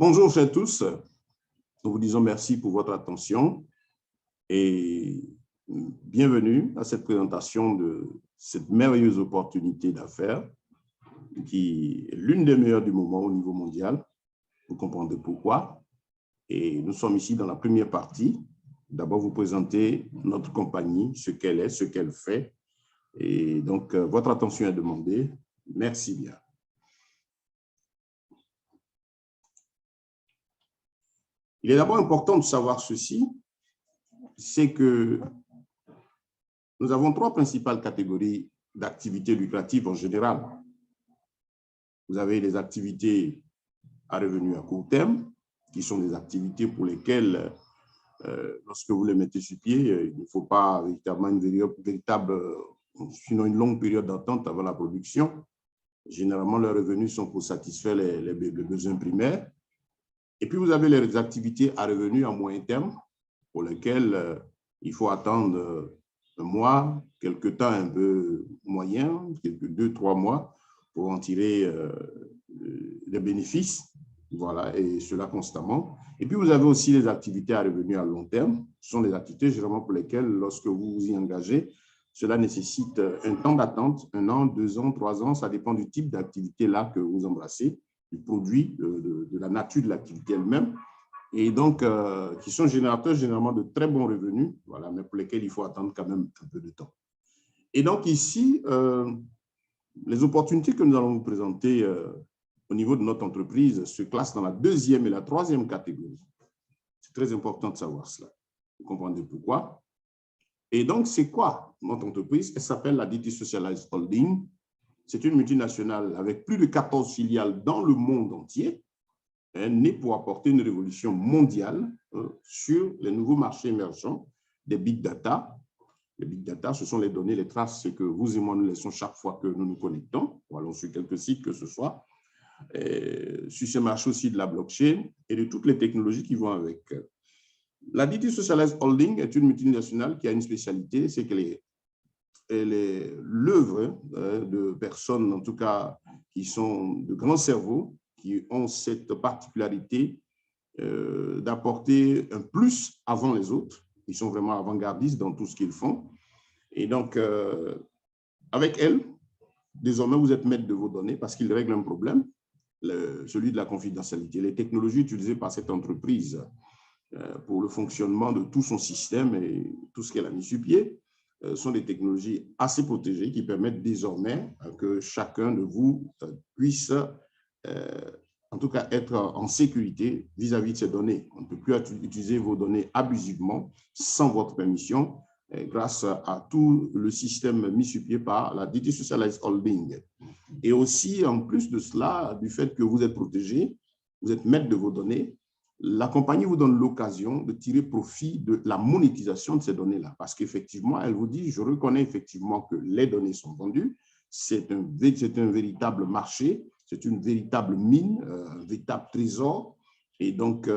Bonjour à tous, nous vous disons merci pour votre attention et bienvenue à cette présentation de cette merveilleuse opportunité d'affaires qui est l'une des meilleures du moment au niveau mondial. Vous comprendrez pourquoi. Et nous sommes ici dans la première partie. D'abord, vous présenter notre compagnie, ce qu'elle est, ce qu'elle fait. Et donc, votre attention est demandée. Merci bien. Il est d'abord important de savoir ceci, c'est que nous avons trois principales catégories d'activités lucratives en général. Vous avez les activités à revenus à court terme, qui sont des activités pour lesquelles, lorsque vous les mettez sur pied, il ne faut pas véritablement sinon une longue période d'attente avant la production. Généralement, leurs revenus sont pour satisfaire les besoins primaires. Et puis, vous avez les activités à revenus à moyen terme, pour lesquelles il faut attendre un mois, quelques temps un peu moyen, quelques 2-3 mois, pour en tirer les bénéfices, voilà, et cela constamment. Et puis, vous avez aussi les activités à revenus à long terme. Ce sont des activités généralement pour lesquelles, lorsque vous vous y engagez, cela nécessite un temps d'attente, 1 an, 2 ans, 3 ans, ça dépend du type d'activité-là que vous embrassez, du produit, de la nature de l'activité elle-même, et donc qui sont générateurs généralement de très bons revenus, voilà, mais pour lesquels il faut attendre quand même un peu de temps. Et donc ici, les opportunités que nous allons vous présenter au niveau de notre entreprise se classent dans la deuxième et la troisième catégorie. C'est très important de savoir cela. Vous comprenez pourquoi? Et donc, c'est quoi notre entreprise? Elle s'appelle la DT Socialized Holding. C'est une multinationale avec plus de 14 filiales dans le monde entier, née pour apporter une révolution mondiale sur les nouveaux marchés émergents des big data. Les big data, ce sont les données, les traces que vous et moi nous laissons chaque fois que nous nous connectons. Allons sur quelques sites que ce soit. Sur ce marché aussi de la blockchain et de toutes les technologies qui vont avec. La DT Socialized Holding est une multinationale qui a une spécialité, c'est qu'elle est l'œuvre de personnes, en tout cas, qui sont de grands cerveaux, qui ont cette particularité d'apporter un plus avant les autres. Ils sont vraiment avant-gardistes dans tout ce qu'ils font. Et donc, avec elle, désormais, vous êtes maître de vos données parce qu'ils règlent un problème, celui de la confidentialité. Les technologies utilisées par cette entreprise pour le fonctionnement de tout son système et tout ce qu'elle a mis sur pied sont des technologies assez protégées qui permettent désormais que chacun de vous puisse en tout cas être en sécurité vis-à-vis de ces données. On ne peut plus utiliser vos données abusivement sans votre permission grâce à tout le système mis sur pied par la DT Socialized Holding. Et aussi, en plus de cela, du fait que vous êtes protégé, vous êtes maître de vos données, la compagnie vous donne l'occasion de tirer profit de la monétisation de ces données-là. Parce qu'effectivement, elle vous dit, je reconnais effectivement que les données sont vendues, c'est un véritable marché, c'est une véritable mine, un véritable trésor. Et donc,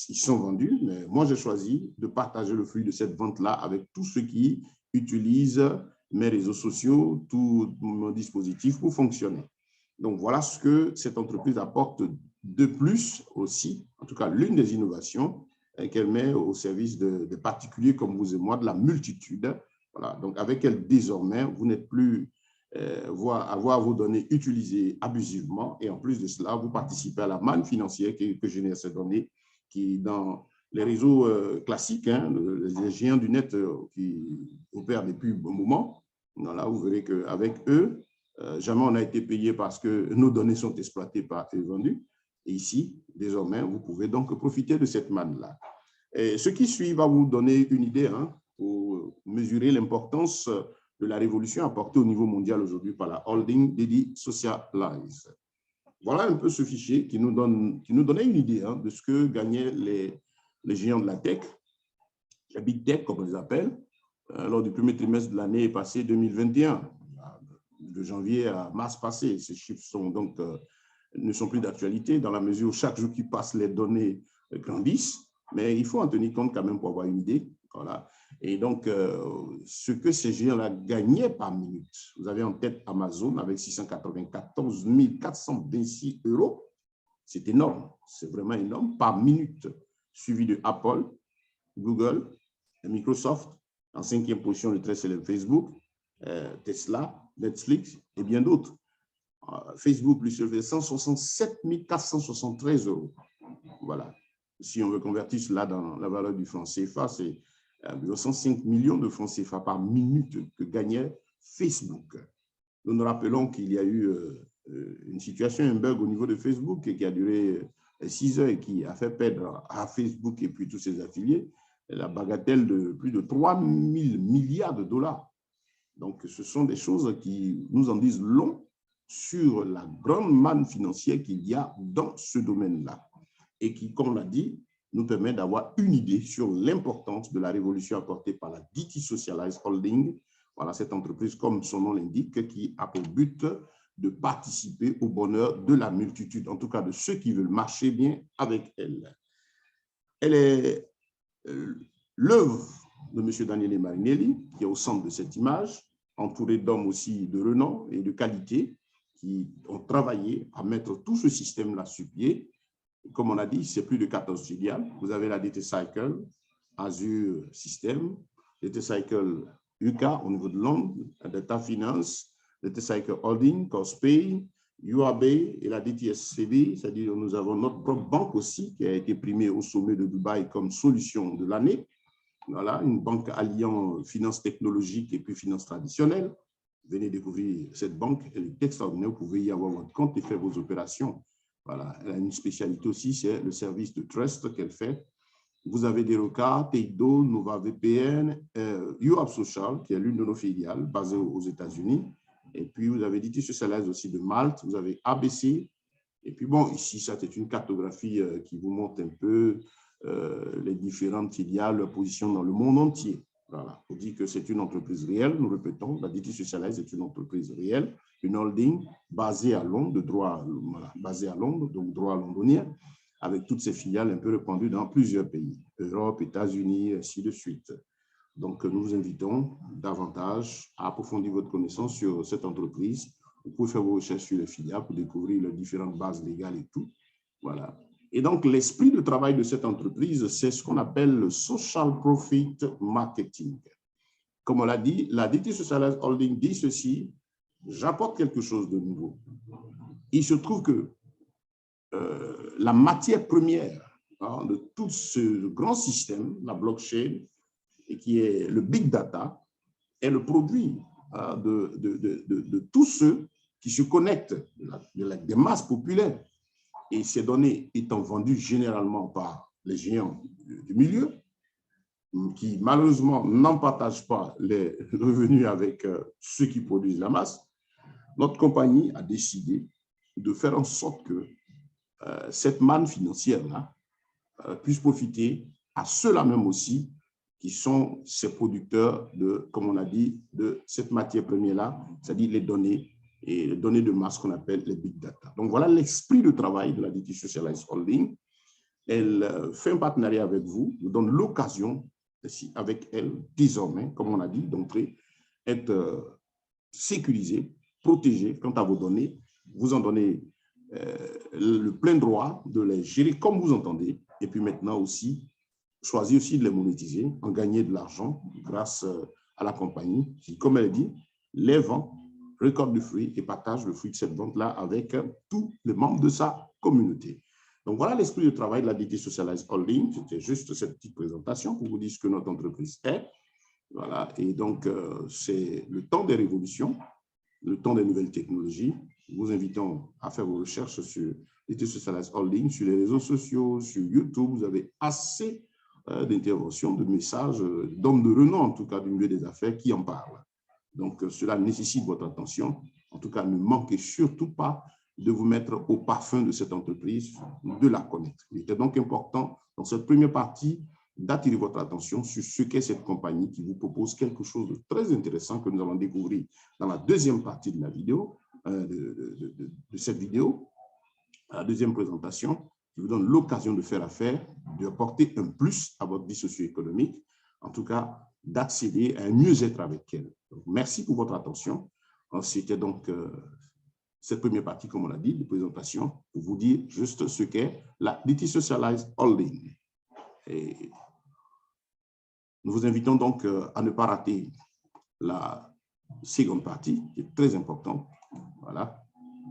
ils sont vendus. Mais moi, j'ai choisi de partager le fruit de cette vente-là avec tous ceux qui utilisent mes réseaux sociaux, tout mon dispositif pour fonctionner. Donc, voilà ce que cette entreprise apporte de plus aussi, en tout cas l'une des innovations qu'elle met au service de particuliers comme vous et moi, de la multitude. Voilà. Donc, avec elle, désormais, vous n'êtes plus avoir vos données utilisées abusivement et en plus de cela, vous participez à la manne financière que génèrent ces données qui, dans les réseaux classiques, hein, les géants du net qui opèrent depuis un moment, voilà, vous verrez qu'avec eux, jamais on a été payé parce que nos données sont exploitées et vendues. Et ici, désormais, vous pouvez donc profiter de cette manne-là. Ce qui suit va vous donner une idée hein, pour mesurer l'importance de la révolution apportée au niveau mondial aujourd'hui par la holding DT Socialized. Voilà un peu ce fichier qui nous donnait une idée hein, de ce que gagnaient les géants de la tech, les big tech comme on les appelle, lors du premier trimestre de l'année passée 2021, de janvier à mars passé. Ces chiffres sont donc, ne sont plus d'actualité dans la mesure où chaque jour qui passe, les données grandissent, mais il faut en tenir compte quand même pour avoir une idée. Voilà. Et donc, ce que ces géants-là gagnaient par minute, vous avez en tête Amazon avec 694 426 €, C'est énorme, c'est vraiment énorme, par minute, suivi de Apple, Google, Microsoft, en 5e position, le très célèbre Facebook, Tesla, Netflix et bien d'autres. Facebook lui se fait 167 473 €. Voilà. Si on veut convertir cela dans la valeur du franc CFA, c'est 105 millions de francs CFA par minute que gagnait Facebook. Nous nous rappelons qu'il y a eu une situation, un bug au niveau de Facebook qui a duré 6 heures et qui a fait perdre à Facebook et puis tous ses affiliés la bagatelle de plus de 3 000 milliards de dollars. Donc, ce sont des choses qui nous en disent long sur la grande manne financière qu'il y a dans ce domaine-là et qui, comme on l'a dit, nous permet d'avoir une idée sur l'importance de la révolution apportée par la DT Socialized Holding. Voilà, cette entreprise, comme son nom l'indique, qui a pour but de participer au bonheur de la multitude, en tout cas de ceux qui veulent marcher bien avec elle. Elle est l'œuvre de M. Daniele Marinelli, qui est au centre de cette image, entouré d'hommes aussi de renom et de qualité, qui ont travaillé à mettre tout ce système-là sur pied. Comme on a dit, c'est plus de 14 filiales. Vous avez la DT Cycle, Azure System, DT Cycle UK au niveau de Londres, Data Finance, DT Cycle Holding, Cospay, UAB et la DTSCB, c'est-à-dire nous avons notre propre banque aussi qui a été primée au sommet de Dubaï comme solution de l'année. Voilà, une banque alliant finance technologique et puis finance traditionnelle. Venez découvrir cette banque, elle est extraordinaire, vous pouvez y avoir votre compte et faire vos opérations. Voilà, elle a une spécialité aussi, c'est le service de trust qu'elle fait. Vous avez Deroka, Teido, Nova VPN, YouApp Social, qui est l'une de nos filiales basée aux États-Unis. Et puis, vous avez DT Socialized aussi de Malte, vous avez ABC. Et puis, bon, ici, ça, c'est une cartographie qui vous montre un peu les différentes filiales, leur position dans le monde entier. Voilà, on dit que c'est une entreprise réelle, nous répétons, la DT Socialized est une entreprise réelle, une holding basée à Londres, de droit, voilà, basée à Londres, donc droit londonien, avec toutes ses filiales un peu répandues dans plusieurs pays, Europe, États-Unis, ainsi de suite. Donc, nous vous invitons davantage à approfondir votre connaissance sur cette entreprise. Vous pouvez faire vos recherches sur les filiales pour découvrir les différentes bases légales et tout. Voilà. Et donc, l'esprit de travail de cette entreprise, c'est ce qu'on appelle le Social Profit Marketing. Comme on l'a dit, la DT Socialized Holding dit ceci, j'apporte quelque chose de nouveau. Il se trouve que la matière première de tout ce grand système, la blockchain, et qui est le big data, est le produit de tous ceux qui se connectent, des masses populaires. Et ces données étant vendues généralement par les géants du milieu, qui malheureusement n'en partagent pas les revenus avec ceux qui produisent la masse, notre compagnie a décidé de faire en sorte que cette manne financière-là puisse profiter à ceux-là même aussi qui sont ces producteurs de, comme on a dit, de cette matière première-là, c'est-à-dire les données et les données de masse qu'on appelle les big data. Donc voilà l'esprit de travail de la DT Socialized Holding. Elle fait un partenariat avec vous, vous donne l'occasion, avec elle, désormais, comme on a dit, d'entrer, être sécurisé, protégé quant à vos données. Vous en donnez le plein droit de les gérer comme vous entendez, et puis maintenant aussi, choisir aussi de les monétiser, en gagner de l'argent grâce à la compagnie qui, comme elle dit, les vend, récolte le fruit et partage le fruit de cette vente-là avec tous les membres de sa communauté. Donc, voilà l'esprit de travail de la DT Socialized Holding. C'était juste cette petite présentation pour vous dire ce que notre entreprise est. Voilà, et donc, c'est le temps des révolutions, le temps des nouvelles technologies. Nous vous invitons à faire vos recherches sur DT Socialized Holding, sur les réseaux sociaux, sur YouTube. Vous avez assez d'interventions, de messages, d'hommes de renom, en tout cas, du milieu des affaires, qui en parlent. Donc, cela nécessite votre attention. En tout cas, ne manquez surtout pas de vous mettre au parfum de cette entreprise, de la connaître. Il était donc important, dans cette première partie, d'attirer votre attention sur ce qu'est cette compagnie qui vous propose quelque chose de très intéressant que nous allons découvrir dans la deuxième partie de la vidéo, de cette vidéo, la deuxième présentation, qui vous donne l'occasion de faire affaire, de apporter un plus à votre vie socio-économique, en tout cas d'accéder à un mieux-être avec elle. Donc, merci pour votre attention. C'était donc cette première partie, comme on l'a dit, de présentation, pour vous dire juste ce qu'est la Desocialized Holding. Et nous vous invitons donc à ne pas rater la seconde partie, qui est très importante. Voilà.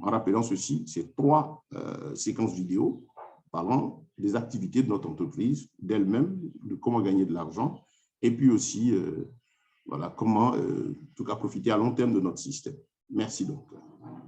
En rappelant ceci, c'est 3 séquences vidéo parlant des activités de notre entreprise, d'elle-même, de comment gagner de l'argent, et puis aussi, voilà, comment, en tout cas, profiter à long terme de notre système. Merci donc.